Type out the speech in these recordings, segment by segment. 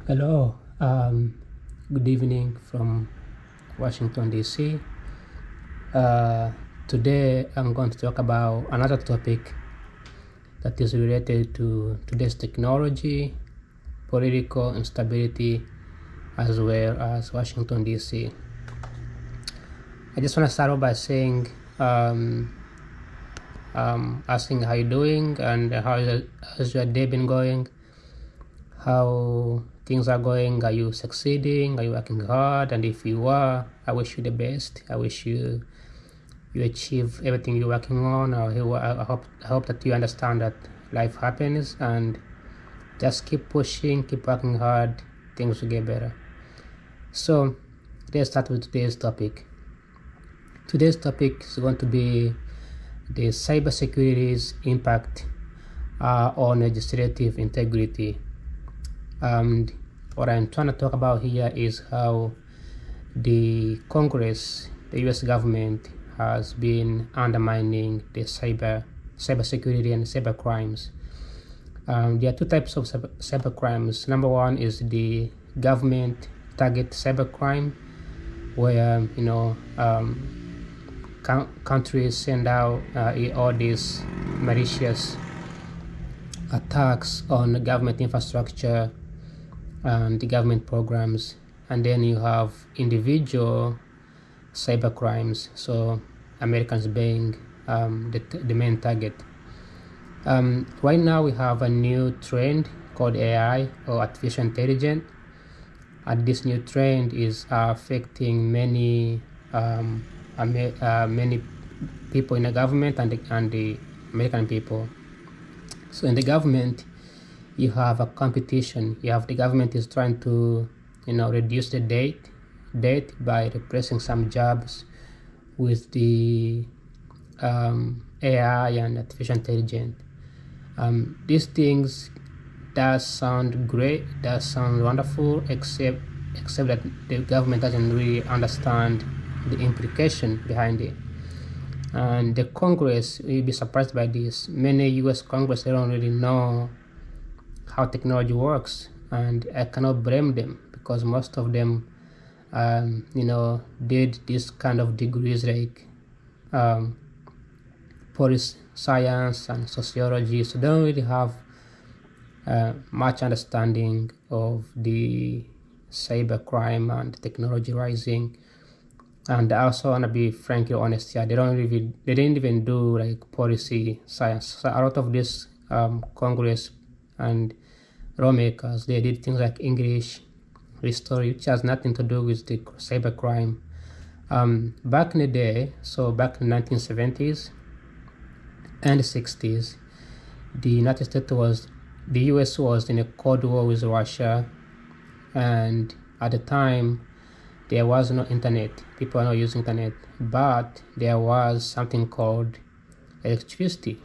Hello, good evening from Washington, D.C. Today I'm going to talk about another topic that is related to today's technology, political instability, as well as Washington, D.C. I just want to start off by saying, asking how you're doing and how's your day been going, how things are going. Are you succeeding? Are you working hard? And if you are, I wish you the best. I wish you achieve everything you're working on. I hope that you understand that life happens and just keep pushing, keep working hard, things will get better. So let's start with today's topic. Today's topic is going to be the cybersecurity's impact on legislative integrity. And what I'm trying to talk about here is how the Congress, the US government, has been undermining the cybersecurity and cyber crimes. There are two types of cyber crimes. Number one is the government target cybercrime, where countries send out all these malicious attacks on government infrastructure and the government programs. And then you have individual cyber crimes, so Americans being the main target. Right now we have a new trend called AI, or artificial intelligence, and this new trend is affecting many many people in the government and the American people. So in the government, you have a competition. The government is trying to reduce the debt by replacing some jobs with the AI and artificial intelligence. These things does sound great, does sound wonderful, except that the government doesn't really understand the implication behind it. And the Congress will be surprised by this. Many US Congress, they don't really know how technology works, and I cannot blame them, because most of them did this kind of degrees like policy science and sociology, so they don't really have much understanding of the cyber crime and technology rising. And I also want to be frankly honest here, they didn't even do like policy science. So a lot of this Congress and lawmakers, they did things like English history, which has nothing to do with the cyber crime. Back in the day, so back in the 1970s and 60s, the US was in a Cold War with Russia, and at the time there was no internet. People are not using internet, but there was something called electricity,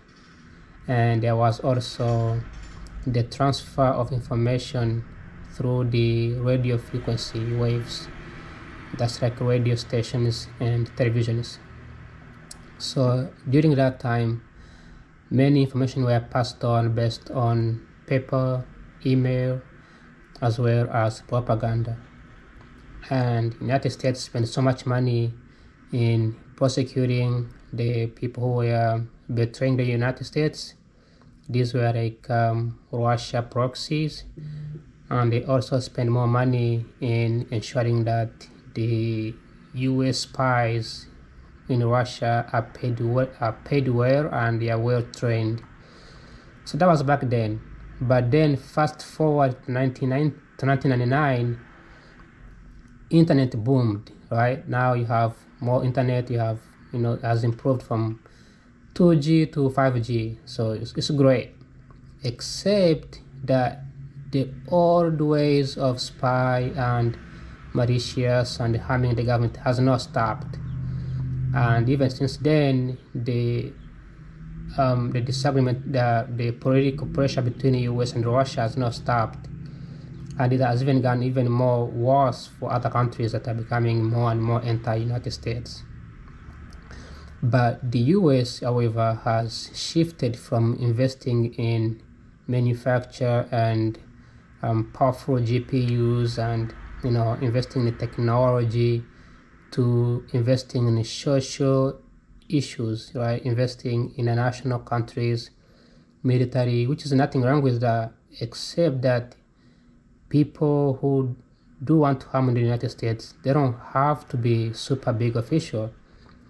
and there was also the transfer of information through the radio frequency waves. That's like radio stations and televisions. So during that time, many information were passed on based on paper, email, as well as propaganda. And the United States spent so much money in prosecuting the people who were betraying the United States. These were like Russia proxies, and they also spend more money in ensuring that the US spies in Russia are paid well and they are well trained. So that was back then. But then fast forward to 1999, internet boomed. Right now you have more internet. You have has improved from 2G to 5G, so it's great, except that the old ways of spy and malicious and harming the government has not stopped. And even since then, the disagreement, the political pressure between the US and Russia has not stopped, and it has even gotten even more worse for other countries that are becoming more and more anti-United States. But the US, however, has shifted from investing in manufacture and powerful GPUs, and investing in technology, to investing in social issues, right? Investing in a national countries, military, which is nothing wrong with that, except that people who do want to harm in the United States, they don't have to be super big official.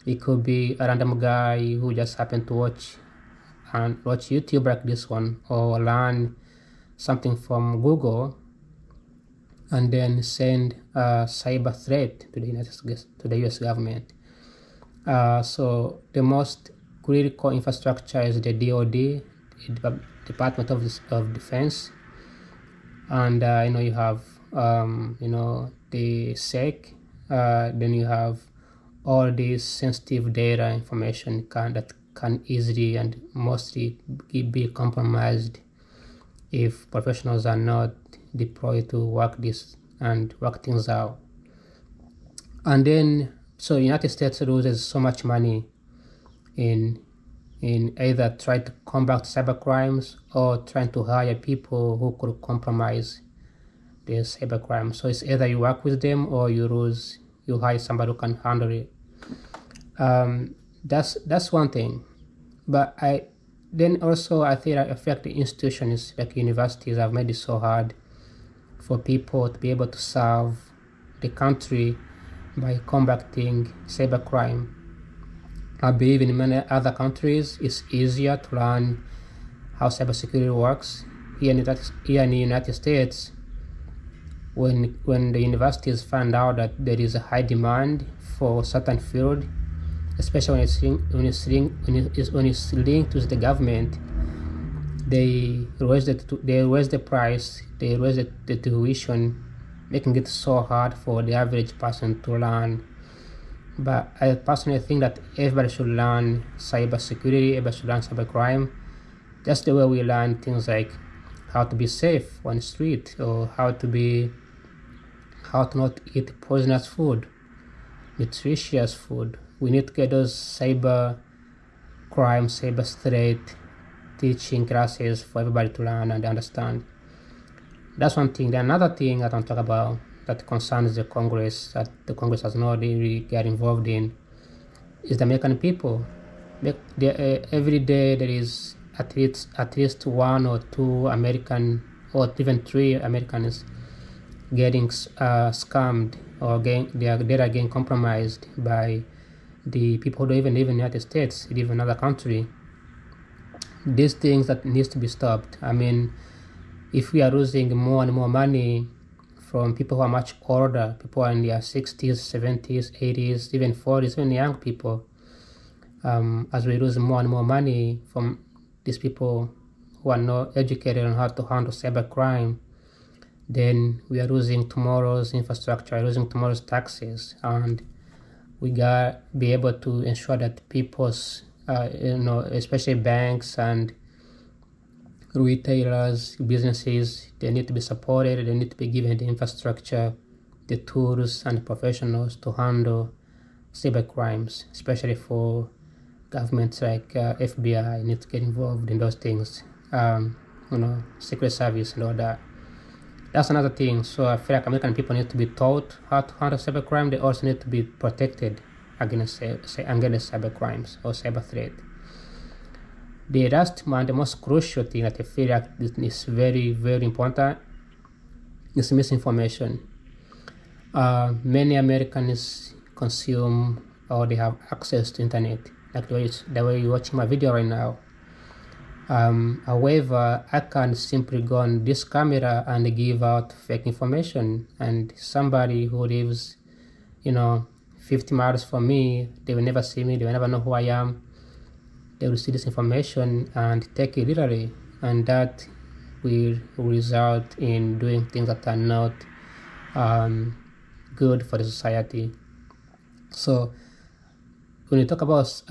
It could be a random guy who just happened to watch YouTube like this one, or learn something from Google, and then send a cyber threat to the US government. So the most critical infrastructure is the DoD, Department of Defense, and you have the SEC. Then you have all these sensitive data information that can easily and mostly be compromised if professionals are not deployed to work things out. And then, so United States loses so much money in either trying to combat cyber crimes or trying to hire people who could compromise the cyber crime. So it's either you work with them or you hire somebody who can handle it. That's one thing. But I think I feel like the institutions like universities have made it so hard for people to be able to serve the country by combating cybercrime. I believe in many other countries it's easier to learn how cybersecurity works. Here in the United States, when the universities find out that there is a high demand for a certain field, especially when it's linked to the government, they raise the price, they raise the tuition, making it so hard for the average person to learn. But I personally think that everybody should learn cybersecurity, everybody should learn cybercrime, just the way we learn things like how to be safe on the street, or how to not eat poisonous food, nutritious food. We need to get those cyber threat teaching classes for everybody to learn and understand. That's one thing. Then another thing I want to talk about that concerns the Congress, that the Congress has not really get involved in, is the American people. Every day there is at least one or two American, or even three Americans getting scammed, or their data getting compromised by the people who don't even live in the United States, live in another country. These things that needs to be stopped. I mean, if we are losing more and more money from people who are much older, people in their 60s, 70s, 80s, even 40s, even young people, as we lose more and more money from these people who are not educated on how to handle cybercrime, then we are losing tomorrow's infrastructure, losing tomorrow's taxes, and we got to be able to ensure that people's, especially banks and retailers, businesses, they need to be supported, they need to be given the infrastructure, the tools and professionals to handle cyber crimes, especially for governments like FBI need to get involved in those things, Secret Service and all that. That's another thing. So I feel like American people need to be taught how to handle cybercrime. They also need to be protected against cyber crimes or cyber threat. The last one, the most crucial thing that I feel like is very, very important is misinformation. Many Americans consume, or they have access to internet, like the way you're watching my video right now. However, I can simply go on this camera and give out fake information, and somebody who lives, 50 miles from me, they will never see me, they will never know who I am. They will see this information and take it literally, and that will result in doing things that are not good for the society. So when you talk about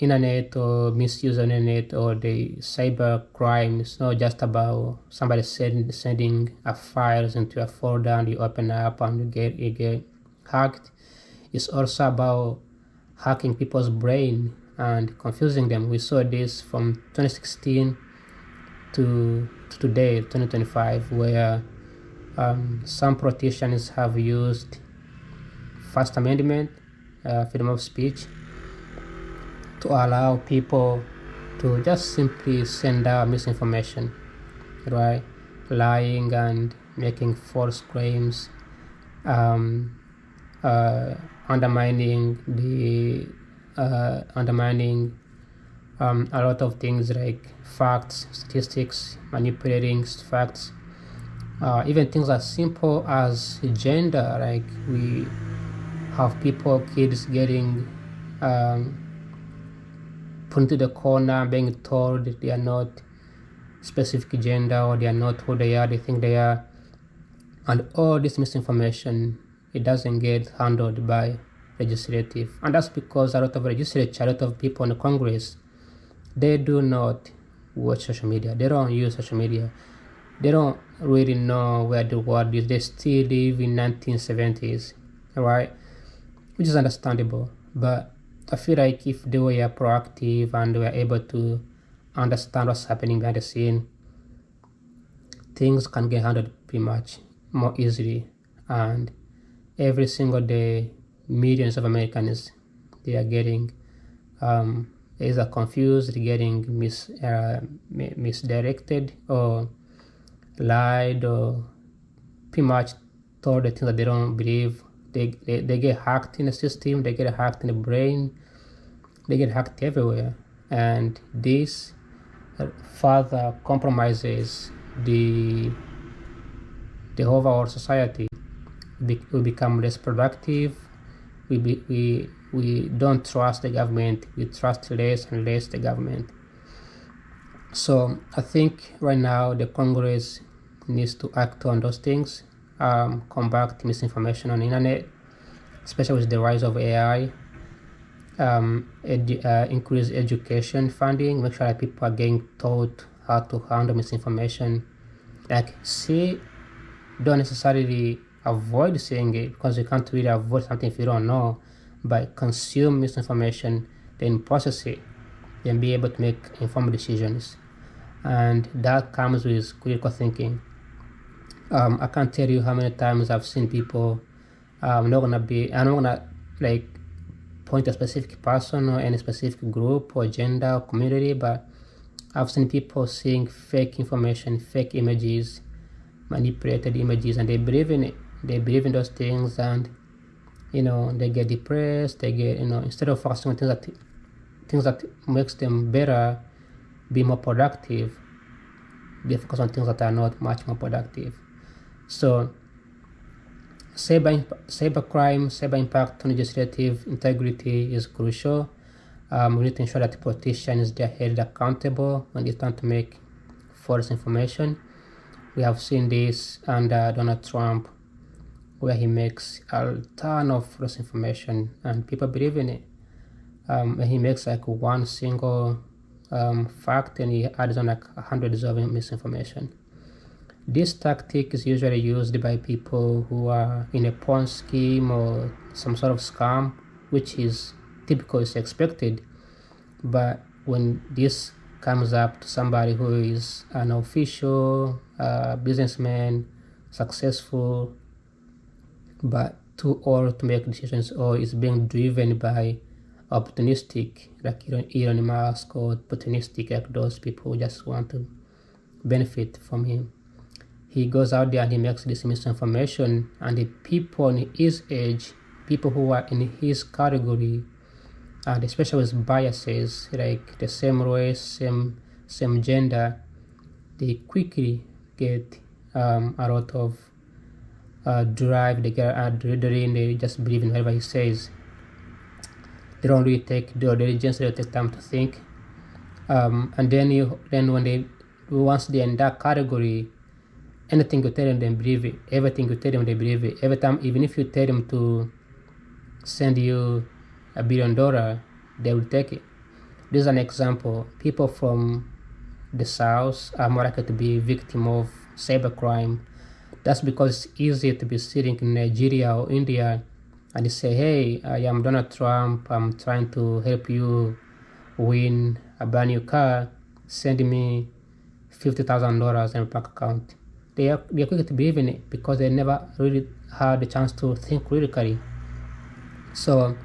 internet or misuse of internet or the cyber crime, it's not just about somebody sending a files into a folder and you open up and you get hacked. It's also about hacking people's brain and confusing them. We saw this from 2016 to today, 2025, where Some politicians have used First Amendment, freedom of speech, to allow people to just simply send out misinformation, right? Lying and making false claims, um, uh, undermining a lot of things like facts, statistics, manipulating facts, even things as simple as gender. Like we have kids getting put into the corner, being told they are not specific gender or they are not who they are, they think they are, and all this misinformation, it doesn't get handled by legislative, and that's because a lot of legislature, a lot of people in the Congress, they do not watch social media. They don't use social media. They don't really know where the world is. They still live in 1970s, right? Which is understandable. But I feel like if they were proactive and they were able to understand what's happening behind the scene, things can get handled pretty much more easily. And every single day, millions of Americans, they are getting either confused, getting misdirected, or lied, or pretty much told the things that they don't believe. They get hacked in the system, they get hacked in the brain, they get hacked everywhere. And this further compromises the overall society. We become less productive. We don't trust the government. We trust less and less the government. So I think right now the Congress needs to act on those things, combat misinformation on the internet, especially with the rise of AI, increase education funding, make sure that people are getting taught how to handle misinformation. Like, don't necessarily avoid saying it, because you can't really avoid something if you don't know, but consume misinformation, then process it, then be able to make informed decisions. And that comes with critical thinking. I can't tell you how many times I've seen people, I'm not gonna like point a specific person or any specific group or gender or community, but I've seen people seeing fake information, fake images, manipulated images, and they believe in it. They believe in those things, and they get depressed. They get, instead of focusing on things that makes them better, be more productive, they focus on things that are not much more productive. So cybercrime, cyber impact on legislative integrity is crucial. We need to ensure that politicians are held accountable when it's time to make false information. We have seen this under Donald Trump, where he makes a ton of false information and people believe in it. When he makes like one single fact and he adds on like hundreds of misinformation. This tactic is usually used by people who are in a pawn scheme or some sort of scam, which is typical, is expected. But when this comes up to somebody who is an official, businessman, successful, but too old to make decisions, or is being driven by opportunistic, like Elon Musk, or opportunistic, like those people who just want to benefit from him. He goes out there and he makes this misinformation, and the people in his age, people who are in his category, and especially with biases like the same race, same gender, they quickly get a lot of drive. They get adrenaline. They just believe in whatever he says. They don't really take the diligence. They don't take time to think. And then once they're in that category, anything you tell them, they believe it. Everything you tell them, they believe it. Every time, even if you tell them to send you $1 billion, they will take it. This is an example. People from the South are more likely to be victim of cybercrime. That's because it's easy to be sitting in Nigeria or India and they say, hey, I am Donald Trump. I'm trying to help you win a brand new car. Send me $50,000 in your bank account. they are quick to believe in it because they never really had the chance to think critically. So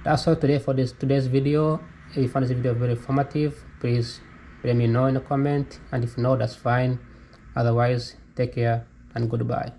that's all today for today's video. If you found this video very informative, please let me know in the comment, and if no, that's fine. Otherwise, take care and goodbye.